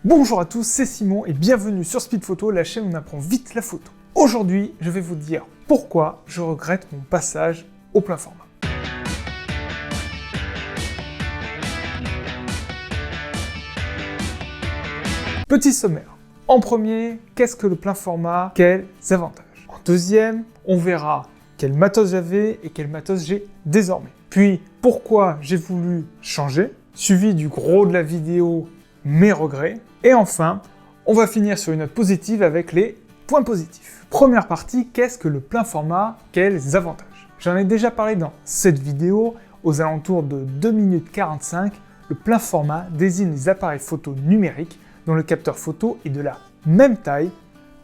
Bonjour à tous, c'est Simon et bienvenue sur Speed Photo, la chaîne où on apprend vite la photo. Aujourd'hui, je vais vous dire pourquoi je regrette mon passage au plein format. Petit sommaire. En premier, qu'est-ce que le plein format? Quels avantages? En deuxième, on verra quel matos j'avais et quel matos j'ai désormais. Puis, pourquoi j'ai voulu changer, suivi du gros de la vidéo, mes regrets. Et enfin, on va finir sur une note positive avec les points positifs. Première partie, qu'est-ce que le plein format? Quels avantages? J'en ai déjà parlé dans cette vidéo, aux alentours de 2 minutes 45, le plein format désigne les appareils photo numériques dont le capteur photo est de la même taille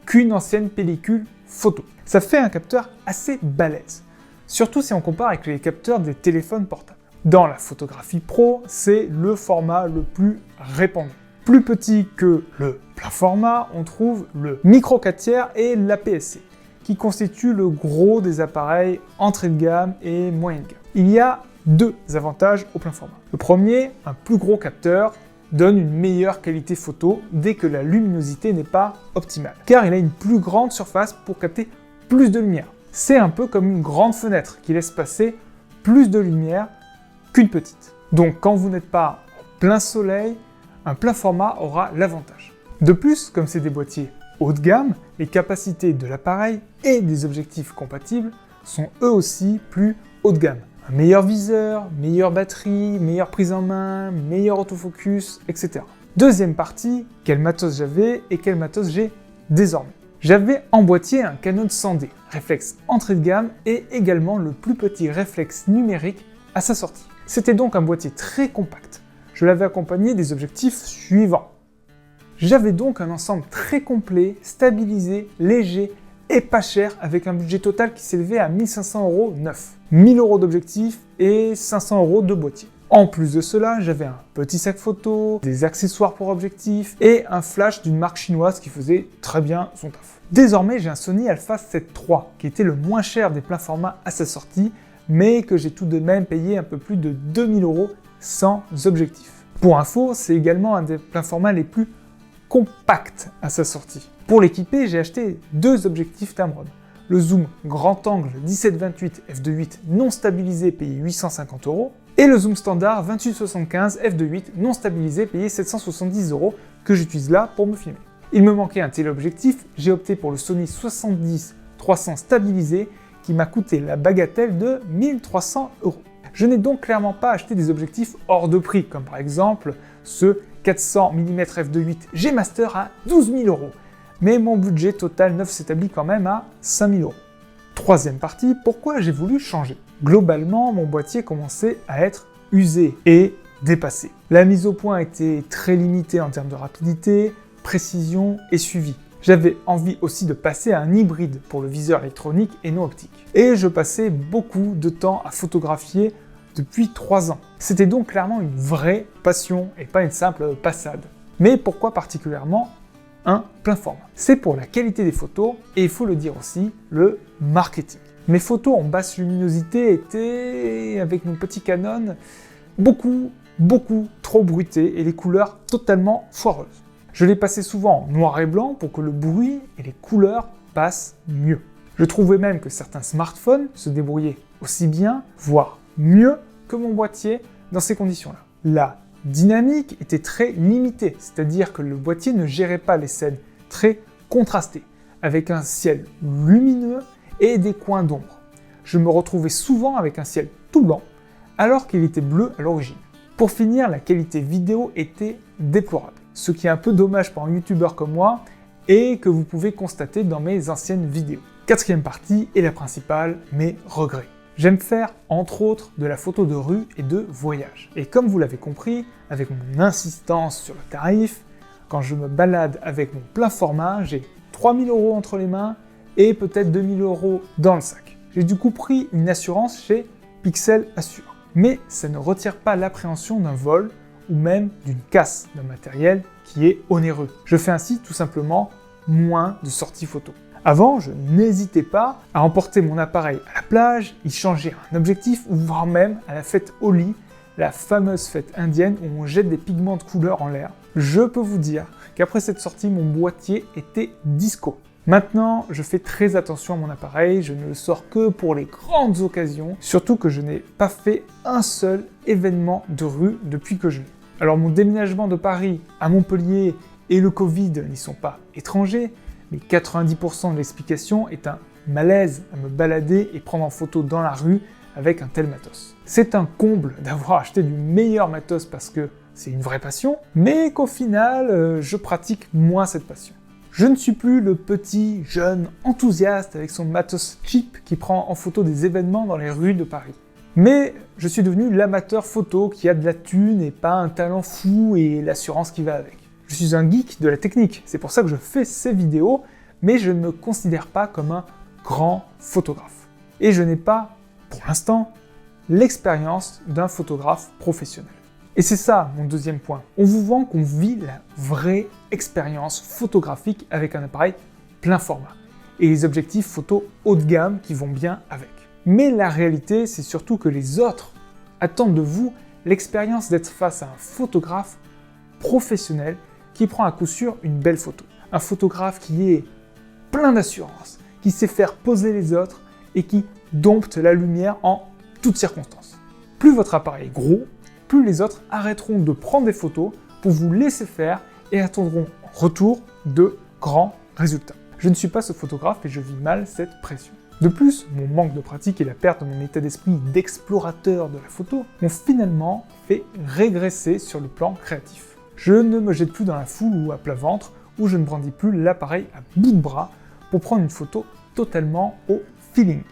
qu'une ancienne pellicule photo. Ça fait un capteur assez balèze, surtout si on compare avec les capteurs des téléphones portables. Dans la photographie pro, c'est le format le plus répandu. Plus petit que le plein format, on trouve le micro 4/3 et l'APS-C, qui constituent le gros des appareils entrée de gamme et moyenne gamme. Il y a deux avantages au plein format. Le premier, un plus gros capteur donne une meilleure qualité photo dès que la luminosité n'est pas optimale, car il a une plus grande surface pour capter plus de lumière. C'est un peu comme une grande fenêtre qui laisse passer plus de lumière qu'une petite. Donc quand vous n'êtes pas en plein soleil, un plein format aura l'avantage. De plus, comme c'est des boîtiers haut de gamme, les capacités de l'appareil et des objectifs compatibles sont eux aussi plus haut de gamme. Un meilleur viseur, meilleure batterie, meilleure prise en main, meilleur autofocus, etc. Deuxième partie, quel matos j'avais et quel matos j'ai désormais. J'avais en boîtier un Canon 100D, réflexe entrée de gamme et également le plus petit réflexe numérique à sa sortie. C'était donc un boîtier très compact. Je l'avais accompagné des objectifs suivants. J'avais donc un ensemble très complet, stabilisé, léger et pas cher avec un budget total qui s'élevait à 1 500 € neuf. 1 000 € d'objectifs et 500 € de boîtier. En plus de cela, j'avais un petit sac photo, des accessoires pour objectifs et un flash d'une marque chinoise qui faisait très bien son taf. Désormais, j'ai un Sony Alpha 7 III qui était le moins cher des pleins formats à sa sortie, mais que j'ai tout de même payé un peu plus de 2 000 € sans objectif. Pour info, c'est également un des pleins formats les plus compacts à sa sortie. Pour l'équiper, j'ai acheté deux objectifs Tamron. Le zoom grand angle 17-28 f2.8 non stabilisé payé 850 € et le zoom standard 28-75 f2.8 non stabilisé payé 770 € que j'utilise là pour me filmer. Il me manquait un téléobjectif, j'ai opté pour le Sony 70-300 stabilisé qui m'a coûté la bagatelle de 1 300 €. Je n'ai donc clairement pas acheté des objectifs hors de prix, comme par exemple ce 400 mm f2.8 G Master à 12 000 €. Mais mon budget total neuf s'établit quand même à 5 000 €. Troisième partie, pourquoi j'ai voulu changer? Globalement, mon boîtier commençait à être usé et dépassé. La mise au point était très limitée en termes de rapidité, précision et suivi. J'avais envie aussi de passer à un hybride pour le viseur électronique et non optique. Et je passais beaucoup de temps à photographier depuis 3 ans. C'était donc clairement une vraie passion et pas une simple passade. Mais pourquoi particulièrement un plein format? C'est pour la qualité des photos et il faut le dire aussi, le marketing. Mes photos en basse luminosité étaient, avec mon petit Canon, beaucoup trop bruitées et les couleurs totalement foireuses. Je les passais souvent en noir et blanc pour que le bruit et les couleurs passent mieux. Je trouvais même que certains smartphones se débrouillaient aussi bien, voire mieux que mon boîtier dans ces conditions-là. La dynamique était très limitée, c'est-à-dire que le boîtier ne gérait pas les scènes très contrastées, avec un ciel lumineux et des coins d'ombre. Je me retrouvais souvent avec un ciel tout blanc, alors qu'il était bleu à l'origine. Pour finir, la qualité vidéo était déplorable, ce qui est un peu dommage pour un youtubeur comme moi, et que vous pouvez constater dans mes anciennes vidéos. Quatrième partie, et la principale, mes regrets. J'aime faire, entre autres, de la photo de rue et de voyage. Et comme vous l'avez compris, avec mon insistance sur le tarif, quand je me balade avec mon plein format, j'ai 3 000 € entre les mains et peut-être 2 000 € dans le sac. J'ai du coup pris une assurance chez Pixel Assure. Mais ça ne retire pas l'appréhension d'un vol ou même d'une casse d'un matériel qui est onéreux. Je fais ainsi tout simplement moins de sorties photo. Avant, je n'hésitais pas à emporter mon appareil à la plage, y changer un objectif ou voire même à la fête au lit la fameuse fête indienne où on jette des pigments de couleur en l'air, je peux vous dire qu'après cette sortie, mon boîtier était disco. Maintenant, je fais très attention à mon appareil, je ne le sors que pour les grandes occasions, surtout que je n'ai pas fait un seul événement de rue depuis que je l'ai. Alors mon déménagement de Paris à Montpellier et le Covid n'y sont pas étrangers, mais 90% de l'explication est un malaise à me balader et prendre en photo dans la rue avec un tel matos. C'est un comble d'avoir acheté du meilleur matos parce que c'est une vraie passion, mais qu'au final, je pratique moins cette passion. Je ne suis plus le petit jeune enthousiaste avec son matos cheap qui prend en photo des événements dans les rues de Paris. Mais je suis devenu l'amateur photo qui a de la thune et pas un talent fou et l'assurance qui va avec. Je suis un geek de la technique, c'est pour ça que je fais ces vidéos, mais je ne me considère pas comme un grand photographe. Et je n'ai pas, pour l'instant, l'expérience d'un photographe professionnel. Et c'est ça mon deuxième point. On vous vend qu'on vit la vraie expérience photographique avec un appareil plein format et les objectifs photo haut de gamme qui vont bien avec. Mais la réalité, c'est surtout que les autres attendent de vous l'expérience d'être face à un photographe professionnel qui prend à coup sûr une belle photo. Un photographe qui est plein d'assurance, qui sait faire poser les autres et qui dompte la lumière en toutes circonstances. Plus votre appareil est gros, plus les autres arrêteront de prendre des photos pour vous laisser faire et attendront en retour de grands résultats. Je ne suis pas ce photographe et je vis mal cette pression. De plus, mon manque de pratique et la perte de mon état d'esprit d'explorateur de la photo m'ont finalement fait régresser sur le plan créatif. Je ne me jette plus dans la foule ou à plat ventre, où je ne brandis plus l'appareil à bout de bras pour prendre une photo totalement au feeling.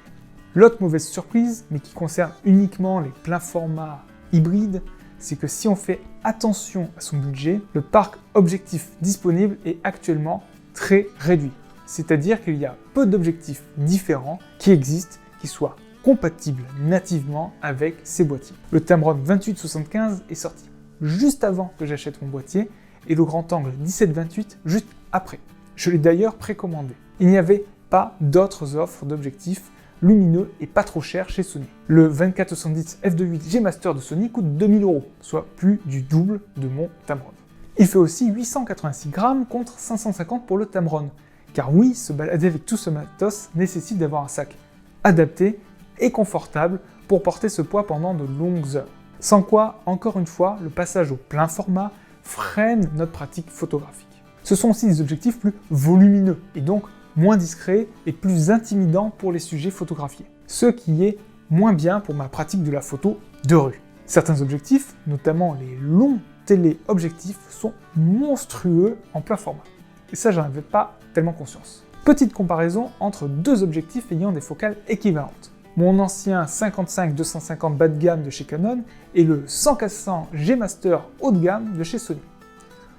L'autre mauvaise surprise, mais qui concerne uniquement les pleins formats hybrides, c'est que si on fait attention à son budget, le parc objectif disponible est actuellement très réduit. C'est-à-dire qu'il y a peu d'objectifs différents qui existent, qui soient compatibles nativement avec ces boîtiers. Le Tamron 28-75 est sorti juste avant que j'achète mon boîtier et le grand angle 17-28 juste après. Je l'ai d'ailleurs précommandé. Il n'y avait pas d'autres offres d'objectifs lumineux et pas trop chers chez Sony. Le 24-70 f2.8 G Master de Sony coûte 2000 €, soit plus du double de mon Tamron. Il fait aussi 886 grammes contre 550 pour le Tamron. Car oui, se balader avec tout ce matos nécessite d'avoir un sac adapté et confortable pour porter ce poids pendant de longues heures. Sans quoi, encore une fois, le passage au plein format freine notre pratique photographique. Ce sont aussi des objectifs plus volumineux et donc moins discrets et plus intimidants pour les sujets photographiés. Ce qui est moins bien pour ma pratique de la photo de rue. Certains objectifs, notamment les longs téléobjectifs, sont monstrueux en plein format. Et ça, j'en avais pas tellement conscience. Petite comparaison entre deux objectifs ayant des focales équivalentes. Mon ancien 55-250 bas de gamme de chez Canon et le 100-400 G Master haut de gamme de chez Sony.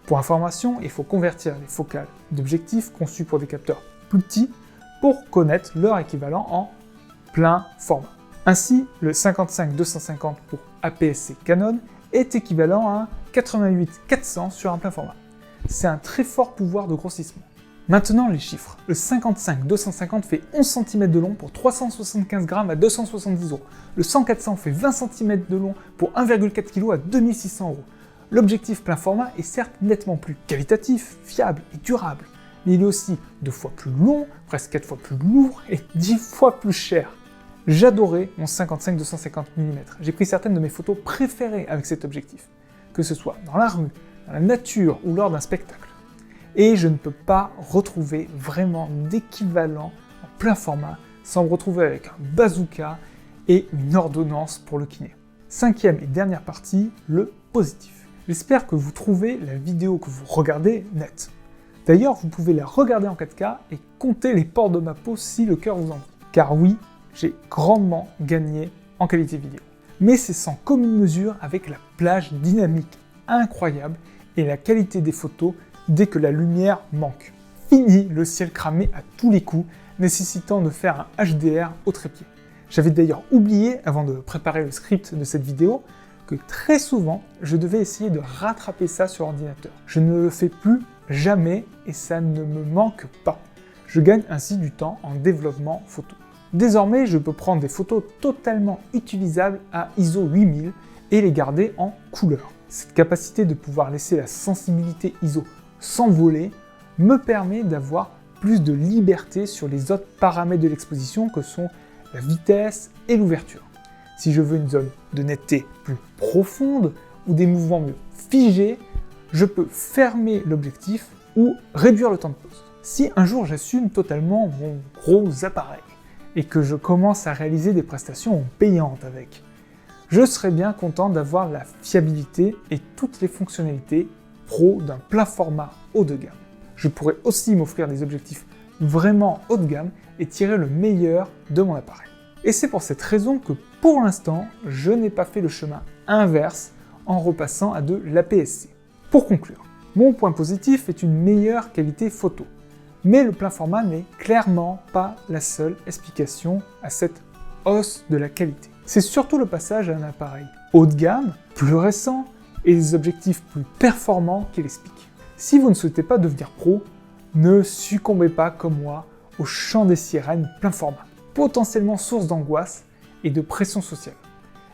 Pour information, il faut convertir les focales d'objectifs conçus pour des capteurs plus petits pour connaître leur équivalent en plein format. Ainsi, le 55-250 pour APS-C Canon est équivalent à un 88-400 sur un plein format. C'est un très fort pouvoir de grossissement. Maintenant les chiffres. Le 55-250 fait 11 cm de long pour 375 grammes à 270 €. Le 100-400 fait 20 cm de long pour 1,4 kg à 2600 €. L'objectif plein format est certes nettement plus qualitatif, fiable et durable, mais il est aussi 2 fois plus long, presque 4 fois plus lourd et 10 fois plus cher. J'adorais mon 55-250 mm. J'ai pris certaines de mes photos préférées avec cet objectif, que ce soit dans la rue, dans la nature ou lors d'un spectacle. Et je ne peux pas retrouver vraiment d'équivalent en plein format sans me retrouver avec un bazooka et une ordonnance pour le kiné. Cinquième et dernière partie, le positif. J'espère que vous trouvez la vidéo que vous regardez nette. D'ailleurs, vous pouvez la regarder en 4K et compter les pores de ma peau si le cœur vous en dit. Car oui, j'ai grandement gagné en qualité vidéo. Mais c'est sans commune mesure avec la plage dynamique incroyable et la qualité des photos dès que la lumière manque. Fini le ciel cramé à tous les coups, nécessitant de faire un HDR au trépied. J'avais d'ailleurs oublié, avant de préparer le script de cette vidéo, que très souvent, je devais essayer de rattraper ça sur ordinateur. Je ne le fais plus jamais et ça ne me manque pas. Je gagne ainsi du temps en développement photo. Désormais, je peux prendre des photos totalement utilisables à ISO 8000 et les garder en couleur. Cette capacité de pouvoir laisser la sensibilité ISO s'envoler me permet d'avoir plus de liberté sur les autres paramètres de l'exposition que sont la vitesse et l'ouverture. Si je veux une zone de netteté plus profonde ou des mouvements mieux figés, je peux fermer l'objectif ou réduire le temps de pause. Si un jour j'assume totalement mon gros appareil et que je commence à réaliser des prestations payantes avec, je serais bien content d'avoir la fiabilité et toutes les fonctionnalités pro d'un plein format haut de gamme. Je pourrais aussi m'offrir des objectifs vraiment haut de gamme et tirer le meilleur de mon appareil. Et c'est pour cette raison que pour l'instant, je n'ai pas fait le chemin inverse en repassant à de l'APS-C. Pour conclure, mon point positif est une meilleure qualité photo. Mais le plein format n'est clairement pas la seule explication à cette hausse de la qualité. C'est surtout le passage à un appareil haut de gamme, plus récent, et des objectifs plus performants qui l'expliquent. Si vous ne souhaitez pas devenir pro, ne succombez pas comme moi au chant des sirènes plein format, potentiellement source d'angoisse et de pression sociale.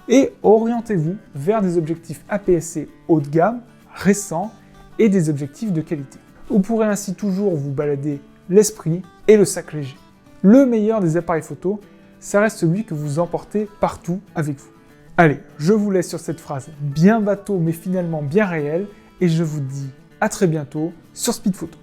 Et orientez-vous vers des objectifs APS-C haut de gamme, récents, et des objectifs de qualité. Vous pourrez ainsi toujours vous balader l'esprit et le sac léger. Le meilleur des appareils photo, ça reste celui que vous emportez partout avec vous. Allez, je vous laisse sur cette phrase bien bateau mais finalement bien réelle et je vous dis à très bientôt sur Speed Photo.